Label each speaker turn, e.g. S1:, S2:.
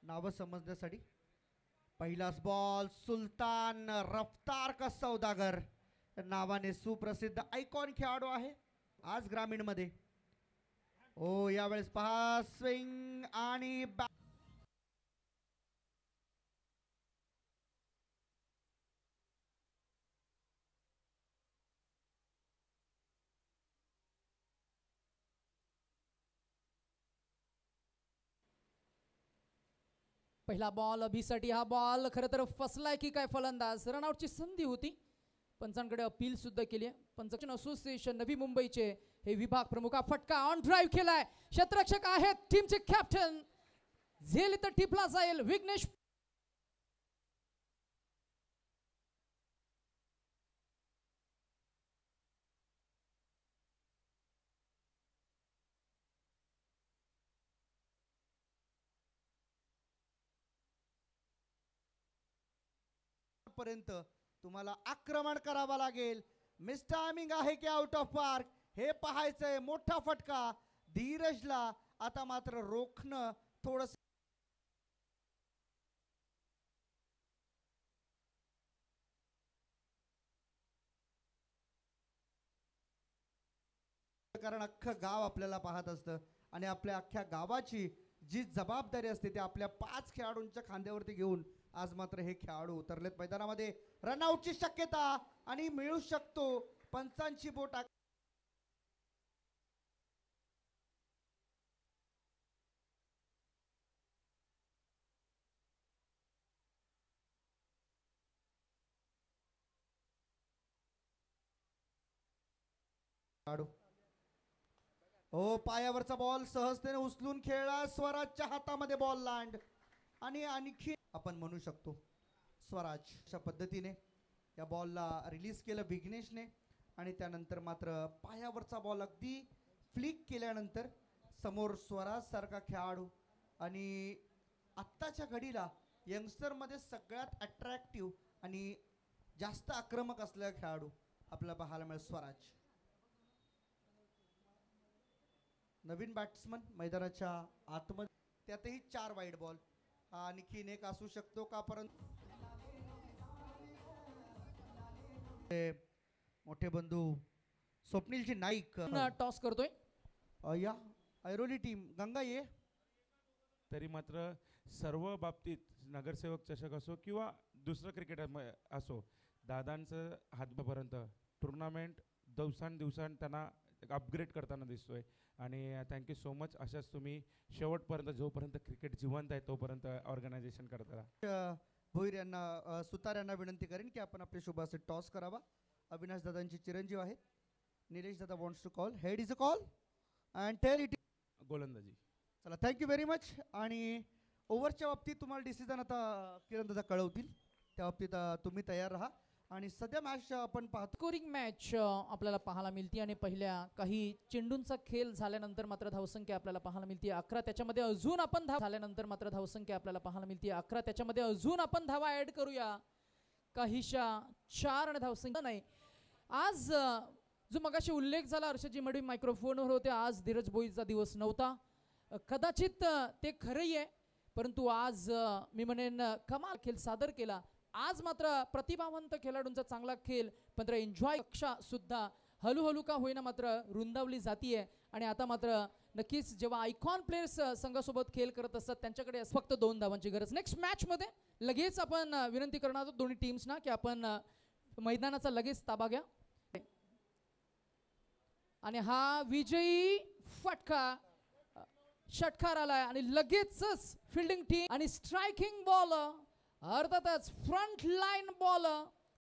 S1: नाव समजण्यासाठी पहिलाच बॉल सुलतान रफ्तार का सौदागर नावाने सुप्रसिद्ध आयकॉन खेळाडू आहे आज ग्रामीण मध्ये। ओ यावेळेस पहा स्विंग आणि
S2: पहिला बॉल अभिसाठी हा बॉल खरं तर फसलाय की काय फलंदाज रनआउटची संधी होती पंचांकडे अपील सुद्धा केली आहे पंच असोसिएशन नवी मुंबईचे हे विभाग प्रमुख फटका ऑन ड्राइव्ह केलाय क्षेत्ररक्षक आहेत टीमचे कॅप्टन झेल तर टिपला जाईल विघ्नेश
S1: पर्यंत तुम्हाला आक्रमण करावा लागेल मिस टायमिंग आहे की आउट ऑफ पार्क हे पाहायचंय मोठा फटका धीरजला आता मात्र रोखणं थोडं कारण अख्खं गाव आपल्याला पाहत असतं आणि आपल्या अख्ख्या गावाची जी जबाबदारी असते ते आपल्या 5 खेळाडूंच्या खांद्यावरती घेऊन आज मात्र हे खेळाडू उतरलेत मैदानामध्ये रनआउटची शक्यता आणि मिळू शकतो पंचांची बोट खेळाडू ओ पायावरचा बॉल सहजतेने उचलून खेळला स्वराजच्या हातामध्ये बॉल लँड आणि आणखी आपण म्हणू शकतो स्वराज अशा पद्धतीने या बॉलला रिलीज केलं विघ्नेशने आणि त्यानंतर मात्र पायावरचा बॉल अगदी फ्लिक केल्यानंतर समोर स्वराज सारखा खेळाडू आणि आत्ताच्या घडीला यंगस्टरमध्ये सगळ्यात अट्रॅक्टिव्ह आणि जास्त आक्रमक असलेला खेळाडू आपल्याला पाहायला मिळेल स्वराज नवीन बॅट्समन मैदानाच्या आतमध्ये त्यातही 4 वाईड बॉल आणखीन एक असू शकतो का परंतु मोठे बंधू स्वप्नीलजी नाईक
S2: टॉस करतोय
S1: या ऐरोली टीम गंगा ये
S3: तरी मात्र सर्व बाबतीत नगरसेवक चषक असो किंवा दुसरं क्रिकेट असो दादांचं हातपर्यंत टुर्नामेंट दिवसांदिवसांनी त्यांना अपग्रेड करताना दिसतोय आणि थँक्यू सो मच अशाच तुम्ही शेवटपर्यंत जोपर्यंत क्रिकेट जिवंत आहे तोपर्यंत ऑर्गनायझेशन करता राहा।
S1: भोईर यांना सुतार यांना विनंती करेन की आपण आपले शुभाचे टॉस करावा अविनाश दादांची चिरंजीव आहेत निलेश दादा wants to call head is a call and tell it
S3: गोलंदाजी
S1: चला थँक्यू व्हेरी मच आणि ओव्हरच्या बाबतीत तुम्हाला डिसिजन आता किरण दादा कळवतील त्या बाबतीत तुम्ही तयार राहा आणि सध्या मॅच आपण पाहतो
S2: स्कोरिंग मॅच आपल्याला पाहायला मिळते आणि पहिल्या काही चेंडूंचा खेळ झाल्यानंतर मात्र धावसंख्या आपल्याला पाहायला मिळते 11 त्याच्यामध्ये अजून आपण झाल्यानंतर मात्र धावसंख्या आपल्याला पाहायला मिळते 11 त्याच्यामध्ये अजून आपण धावा ऍड करूया काहीशा 4 आणि धावसंख्या नाही आज जो मगाशी उल्लेख झाला अर्षदजी मडवी मायक्रोफोनवर होते आज धीरज भोईचा दिवस नव्हता कदाचित ते खरंही आहे परंतु आज मी म्हणेन कमाल खेळ सादर केला आज मात्र प्रतिभावंत खेळाडूंचा चांगला खेळ मात्र एन्जॉय कक्षा सुद्धा हळूहळू का होईना मात्र रुंदावली जातीये आणि आता मात्र नक्कीच जेव्हा आयकॉन प्लेयर्स संघासोबत खेळ करत असतात त्यांच्याकडे फक्त 2 धावांची गरज नेक्स्ट मॅच मध्ये लगेच आपण विनंती करणार आहोत दोन्ही टीम्सना की आपण मैदानाचा लगेच ताबा घ्या आणि हा विजयी फटका षटकार आलाय आणि लगेचच फिल्डिंग टीम आणि स्ट्रायकिंग बॉल अर्थातच फ्रंट लाईन बॉल